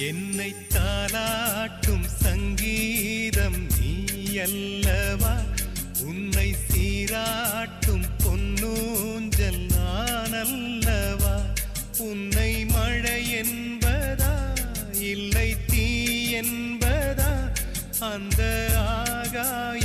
என்னை தாலாட்டும் சங்கீதம் நீ அல்லவா, உன்னை சீராட்டும் பொன்னூஞ்சல் நான் அல்லவா. உன்னை மழை என்பதா இல்லை தீ என்பதா, அந்த ஆகாய